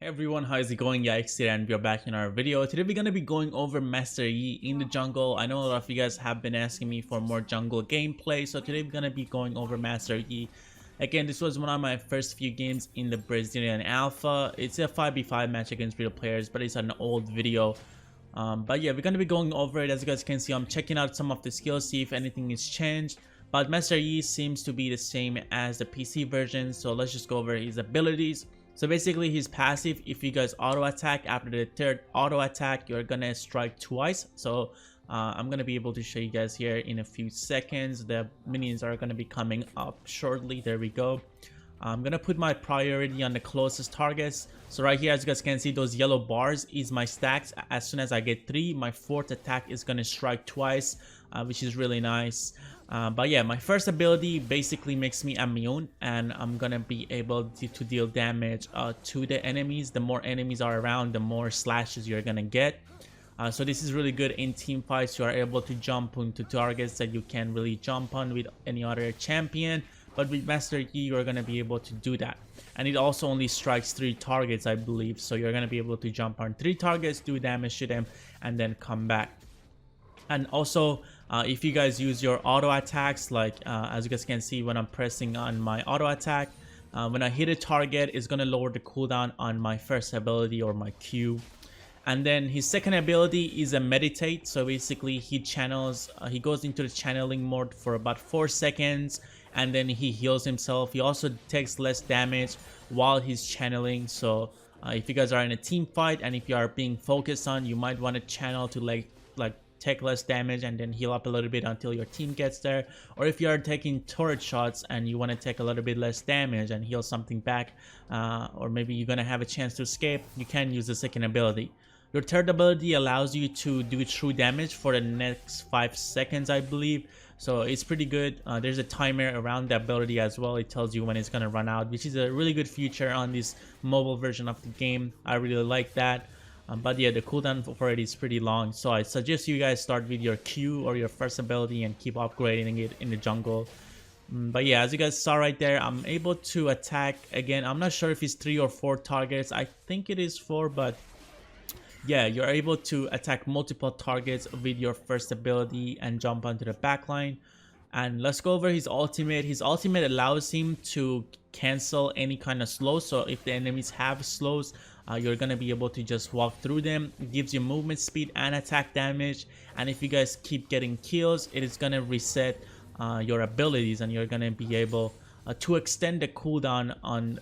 Hey everyone, how is it going? YikeZ and we're back in our video. Today we're going to be going over Master Yi in the jungle. I know a lot of you guys have been asking me for more jungle gameplay, so today we're going to be going over Master Yi. Again, this was one of my first few games in the Brazilian Alpha. It's a 5v5 match against real players, but it's an old video. But yeah, we're going to be going over it. As you guys can see, I'm checking out some of the skills, see if anything is changed. But Master Yi seems to be the same as the PC version, so let's just go over his abilities. So basically his passive, if you guys auto attack, after the third auto attack you're gonna strike twice. So I'm gonna be able to show you guys here in a few seconds. The minions are gonna be coming up shortly. There we go. I'm gonna put my priority on the closest targets. So right here, as you guys can see, those yellow bars is my stacks. As soon as I get 3, my 4th attack is gonna strike twice, which is really nice. But yeah, my first ability basically makes me immune, and I'm gonna be able to deal damage to the enemies. The more enemies are around, the more slashes you're gonna get. So this is really good in team fights. You are able to jump onto targets that you can't really jump on with any other champion, but with Master Yi you're gonna be able to do that. And it also only strikes 3 targets, I believe, so you're gonna be able to jump on 3 targets, do damage to them, and then come back. And also if you guys use your auto attacks, like as you guys can see, when I'm pressing on my auto attack, when I hit a target, it's gonna lower the cooldown on my first ability or my Q. And then his second ability is a meditate. So basically he channels, he goes into the channeling mode for about 4 seconds, and then he heals himself. He also takes less damage while he's channeling. So if you guys are in a team fight and if you are being focused on, you might want to channel to like take less damage and then heal up a little bit until your team gets there. Or if you are taking turret shots and you want to take a little bit less damage and heal something back, or maybe you're gonna have a chance to escape, you can use the second ability. Your third ability allows you to do true damage for the next 5 seconds, I believe. So it's pretty good. There's a timer around the ability as well. It tells you when it's gonna run out, which is a really good feature on this mobile version of the game. I really like that. But yeah, the cooldown for it is pretty long, so I suggest you guys start with your Q or your first ability and keep upgrading it in the jungle. But yeah, as you guys saw right there, I'm able to attack again. I'm not sure if it's 3 or 4 targets. I think it is 4, but yeah, you're able to attack multiple targets with your first ability and jump onto the backline. And let's go over his ultimate. His ultimate allows him to cancel any kind of slow. So if the enemies have slows, you're gonna be able to just walk through them. It gives you movement speed and attack damage. And if you guys keep getting kills, it is gonna reset your abilities, and you're gonna be able to extend the cooldown on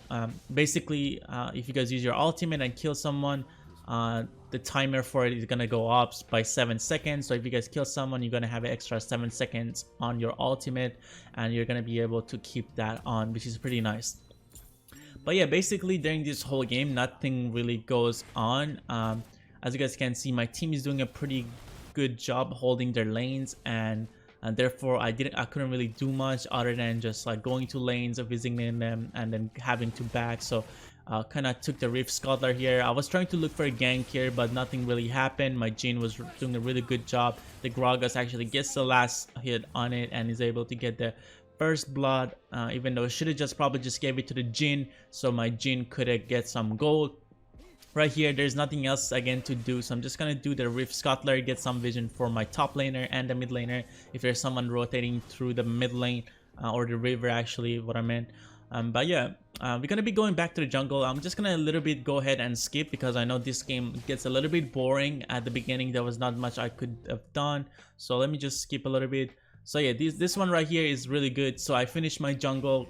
basically if you guys use your ultimate and kill someone, the timer for it is gonna go up by 7 seconds. So if you guys kill someone, you're gonna have an extra 7 seconds on your ultimate, and you're gonna be able to keep that on, which is pretty nice. But yeah, basically during this whole game nothing really goes on. As you guys can see, my team is doing a pretty good job holding their lanes, and therefore I couldn't really do much other than just like going to lanes, visiting them, and then having to back. So kind of took the Rift Scuttler here. I was trying to look for a gank here, but nothing really happened. My Jhin was doing a really good job. The Gragas actually gets the last hit on it and is able to get the first blood, even though I should have probably just gave it to the Jhin, so my Jhin could get some gold. Right here, there's nothing else again to do, so I'm just gonna do the Rift Scuttler, get some vision for my top laner and the mid laner if there's someone rotating through the mid lane, or the river, actually what I meant. But yeah, we're gonna be going back to the jungle. I'm just gonna a little bit go ahead and skip, because I know this game gets a little bit boring at the beginning. There was not much I could have done, so let me just skip a little bit. So yeah, this one right here is really good. So I finished my jungle.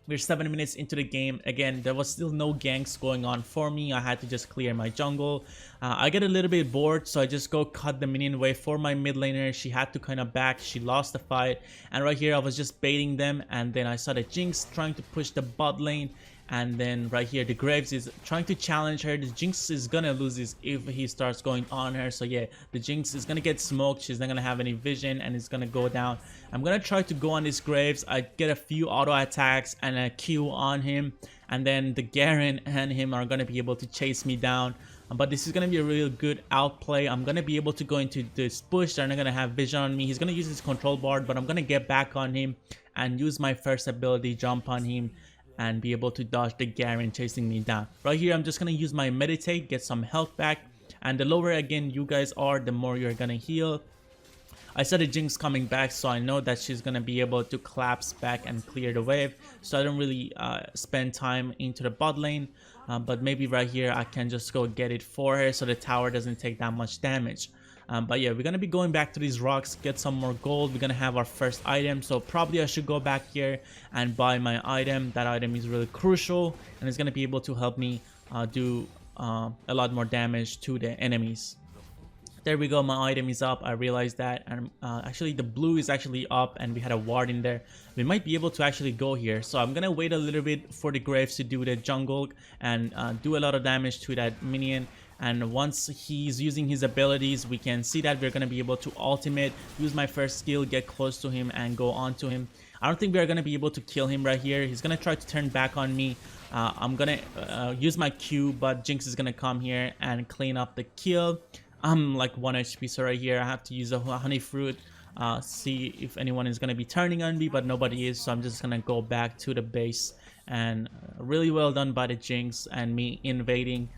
We're 7 minutes into the game. Again, there was still no ganks going on for me. I had to just clear my jungle. I get a little bit bored, so I just go cut the minion away for my mid laner. She had to kind of back. She lost the fight. And right here, I was just baiting them. And then I saw the Jinx trying to push the bot lane. And then right here, the Graves is trying to challenge her. The Jinx is gonna lose this if he starts going on her. So yeah, the Jinx is gonna get smoked. She's not gonna have any vision and it's gonna go down. I'm gonna try to go on this Graves. I get a few auto attacks and a Q on him, and then the Garen and him are gonna be able to chase me down. But this is gonna be a real good outplay. I'm gonna be able to go into this bush. They're not gonna have vision on me. He's gonna use his control board, but I'm gonna get back on him and use my first ability, jump on him, and be able to dodge the Garen chasing me down. Right here, I'm just gonna use my meditate, get some health back, and the lower again you guys are, the more you're gonna heal. I saw the Jinx coming back, so I know that she's gonna be able to collapse back and clear the wave, so I don't really spend time into the bot lane, but maybe right here I can just go get it for her so the tower doesn't take that much damage. But yeah, we're gonna be going back to these rocks, get some more gold. We're gonna have our first item, so probably I should go back here and buy my item. That item is really crucial and it's gonna be able to help me do a lot more damage to the enemies. There we go, my item is up. I realized that, and actually the blue is actually up and we had a ward in there. We might be able to actually go here, so I'm gonna wait a little bit for the Graves to do the jungle and do a lot of damage to that minion. And once he's using his abilities, we can see that we're gonna be able to ultimate, use my first skill, get close to him and go on to him. I don't think we're gonna be able to kill him right here. He's gonna try to turn back on me. I'm gonna use my Q, but Jinx is gonna come here and clean up the kill. I'm like 1 HP, so right here I have to use a honey fruit, see if anyone is going to be turning on me, but nobody is, so I'm just going to go back to the base. And really well done by the Jinx and me invading.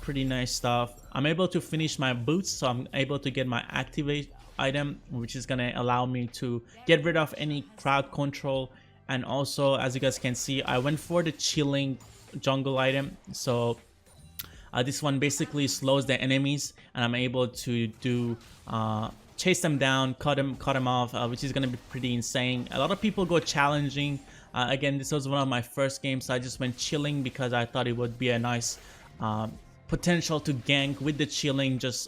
Pretty nice stuff. I'm able to finish my boots, so I'm able to get my activate item, which is going to allow me to get rid of any crowd control. And also, as you guys can see, I went for the chilling jungle item, so this one basically slows the enemies, and I'm able to do chase them down, cut them off, which is gonna be pretty insane. A lot of people go challenging. Again, this was one of my first games, so I just went chilling because I thought it would be a nice potential to gank with the chilling, just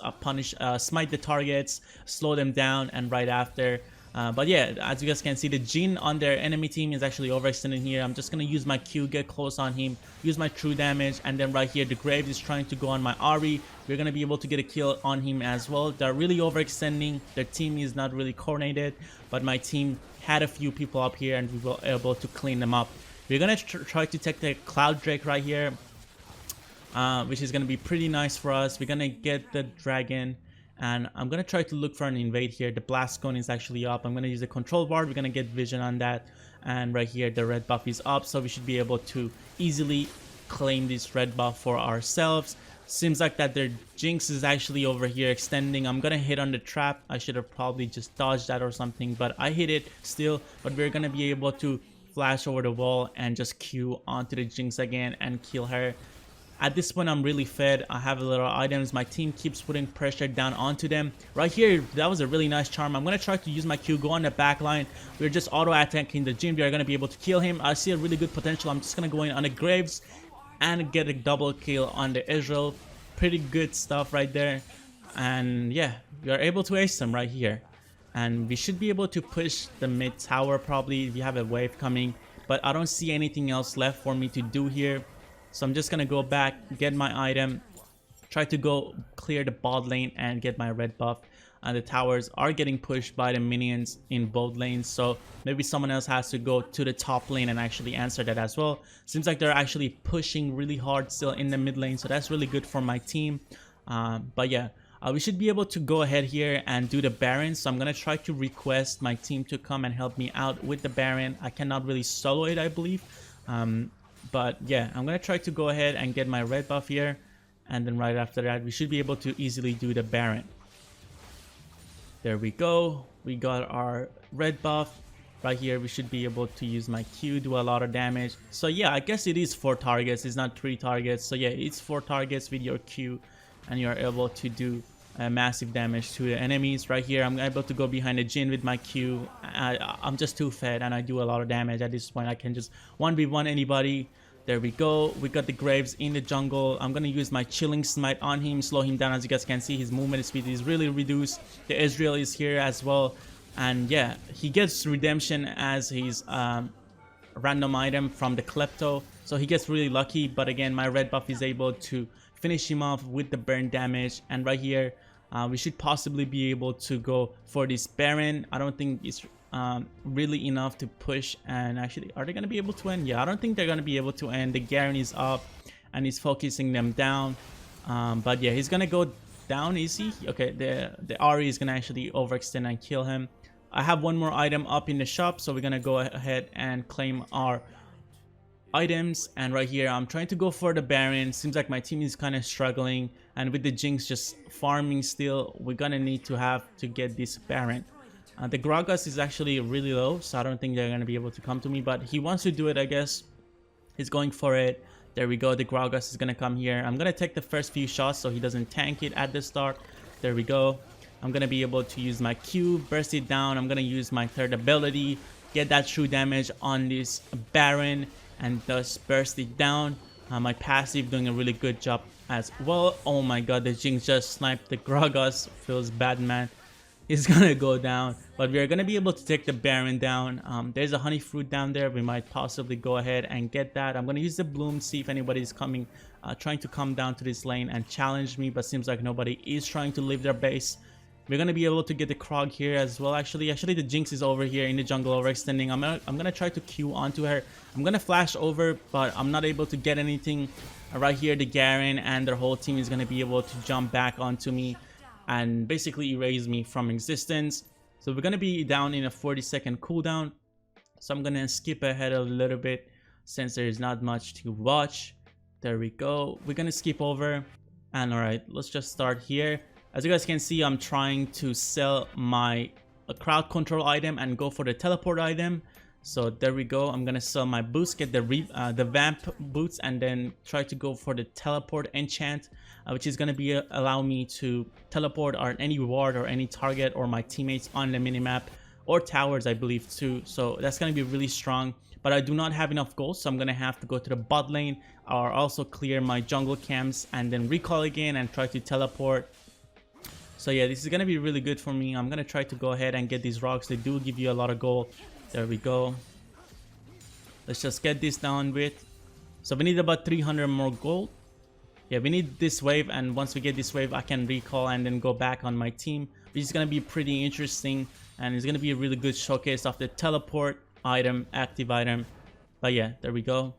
smite the targets, slow them down, and right after. But yeah, as you guys can see, the Jhin on their enemy team is actually overextending here. I'm just gonna use my Q, get close on him, use my true damage, and then right here the Graves is trying to go on my Ahri. We're gonna be able to get a kill on him as well. They're really overextending. Their team is not really coordinated, but my team had a few people up here and we were able to clean them up. We're gonna try to take the Cloud Drake right here, which is gonna be pretty nice for us. We're gonna get the dragon. And I'm going to try to look for an invade here. The blast cone is actually up. I'm going to use the control ward. We're going to get vision on that. And right here, the red buff is up. So we should be able to easily claim this red buff for ourselves. Seems like that their Jinx is actually over here extending. I'm going to hit on the trap. I should have probably just dodged that or something. But I hit it still. But we're going to be able to flash over the wall and just Q onto the Jinx again and kill her. At this point, I'm really fed. I have a little items. My team keeps putting pressure down onto them. Right here, that was a really nice charm. I'm going to try to use my Q, go on the back line. We're just auto-attacking the Jhin. We are going to be able to kill him. I see a really good potential. I'm just going to go in on the Graves and get a double kill on the Israel. Pretty good stuff right there. And yeah, we are able to ace them right here. And we should be able to push the mid tower probably. We have a wave coming. But I don't see anything else left for me to do here. So I'm just gonna go back, get my item, try to go clear the bot lane and get my red buff. And the towers are getting pushed by the minions in both lanes, so maybe someone else has to go to the top lane and actually answer that as well. Seems like they're actually pushing really hard still in the mid lane, so that's really good for my team. But yeah, we should be able to go ahead here and do the Baron. So I'm gonna try to request my team to come and help me out with the Baron. I cannot really solo it, I believe. But yeah, I'm gonna try to go ahead and get my red buff here, and then right after that we should be able to easily do the Baron. There we go, we got our red buff. Right here we should be able to use my Q, do a lot of damage. So yeah, I guess it is 4 targets, it's not 3 targets. So yeah, it's 4 targets with your Q, and you're able to do massive damage to the enemies. Right here I'm able to go behind the Jhin with my Q. I'm just too fed and I do a lot of damage at this point. I can just 1v1 anybody. There we go, we got the Graves in the jungle. I'm gonna use my chilling smite on him, slow him down. As you guys can see, his movement speed is really reduced. The Ezreal is here as well, and yeah, he gets redemption as his random item from the Klepto, so he gets really lucky. But again, my red buff is able to finish him off with the burn damage. And right here we should possibly be able to go for this Baron. I don't think it's really enough to push. And actually, are they going to be able to end? Yeah, I don't think they're going to be able to end. The Garen is up and he's focusing them down, but yeah, he's going to go down. Is he? Okay, the Ahri is going to actually overextend and kill him. I have one more item up in the shop, so we're going to go ahead and claim our items, and right here I'm trying to go for the Baron. Seems like my team is kind of struggling, and with the Jinx just farming still, we're gonna need to have to get this Baron. The Gragas is actually really low, so I don't think they're gonna be able to come to me, but he wants to do it, I guess. He's going for it. There we go. The Gragas is gonna come here. I'm gonna take the first few shots so he doesn't tank it at the start. There we go. I'm gonna be able to use my Q, burst it down. I'm gonna use my third ability, get that true damage on this Baron, and thus burst it down. My passive doing a really good job as well. Oh my god, the Jinx just sniped the Gragas. Feels bad, man. He's gonna go down, but we are gonna be able to take the Baron down. There's a honey fruit down there. We might possibly go ahead and get that. I'm gonna use the bloom, see if anybody's coming, trying to come down to this lane and challenge me, but seems like nobody is trying to leave their base. We're gonna be able to get the Krog here as well. Actually the Jinx is over here in the jungle overextending. I'm gonna try to Q onto her. I'm gonna flash over, but I'm not able to get anything. Right here, the Garen and their whole team is gonna be able to jump back onto me and basically erase me from existence. So we're gonna be down in a 40-second cooldown. So I'm gonna skip ahead a little bit since there is not much to watch. There we go. We're gonna skip over, and all right, let's just start here. As you guys can see, I'm trying to sell my crowd control item and go for the teleport item. So there we go. I'm gonna sell my boots, get the vamp boots, and then try to go for the teleport enchant, which is gonna be allow me to teleport or any ward or any target or my teammates on the minimap or towers, I believe too. So that's gonna be really strong. But I do not have enough gold, so I'm gonna have to go to the bot lane or also clear my jungle camps and then recall again and try to teleport. So yeah, this is gonna be really good for me. I'm gonna try to go ahead and get these rocks. They do give you a lot of gold. There we go. Let's just get this down with. So we need about 300 more gold. Yeah, we need this wave, and once we get this wave, I can recall and then go back on my team, which is gonna be pretty interesting, and it's gonna be a really good showcase of the teleport item, active item. But yeah, there we go.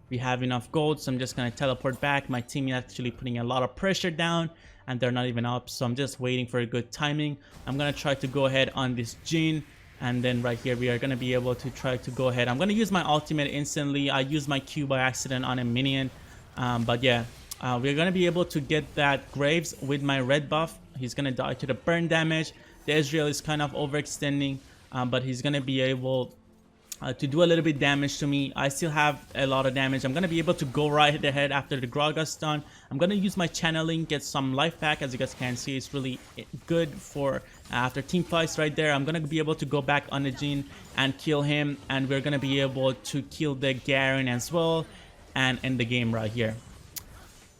We have enough gold, so I'm just gonna teleport back. My team is actually putting a lot of pressure down, and they're not even up, so I'm just waiting for a good timing. I'm gonna try to go ahead on this Jhin, and then right here we are gonna be able to try to go ahead. I'm gonna use my ultimate instantly. I used my Q by accident on a minion, but yeah, we're gonna be able to get that Graves with my red buff. He's gonna die to the burn damage. The Ezreal is kind of overextending, but he's gonna be able to do a little bit damage to me. I still have a lot of damage. I'm gonna be able to go right ahead after the Gragas done. I'm gonna use my channeling, get some life back. As you guys can see, it's really good for after team fights right there. I'm gonna be able to go back on the Jhin and kill him, and we're gonna be able to kill the Garen as well and end the game right here.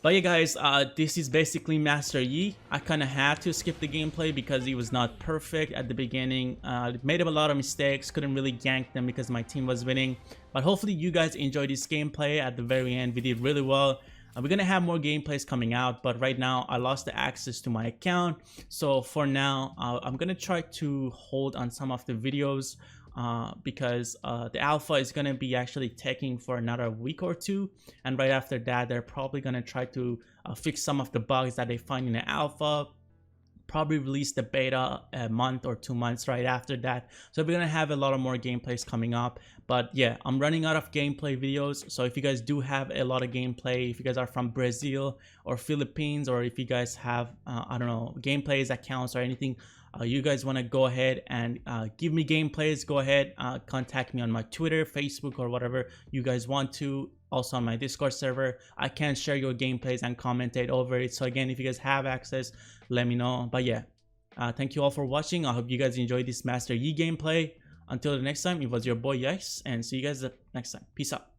But yeah guys, this is basically Master Yi. I kind of had to skip the gameplay because it was not perfect at the beginning. Made a lot of mistakes, couldn't really gank them because my team was winning. But hopefully you guys enjoyed this gameplay. At the very end, we did really well. We're gonna have more gameplays coming out, but right now I lost the access to my account. So for now, I'm gonna try to hold on some of the videos because the alpha is going to be actually taking for another week or two, and right after that they're probably going to try to fix some of the bugs that they find in the alpha, probably release the beta a month or 2 months right after that. So we're going to have a lot of more gameplays coming up. But yeah, I'm running out of gameplay videos, so if you guys do have a lot of gameplay, if you guys are from Brazil or Philippines, or if you guys have I don't know, gameplays accounts or anything, you guys want to go ahead and give me gameplays, go ahead, contact me on my Twitter, Facebook, or whatever you guys want to. Also on my Discord server, I can share your gameplays and commentate over it. So again, if you guys have access, let me know. But yeah, thank you all for watching. I hope you guys enjoyed this Master Yi gameplay. Until the next time, it was your boy YikeZ, and see you guys next time. Peace out.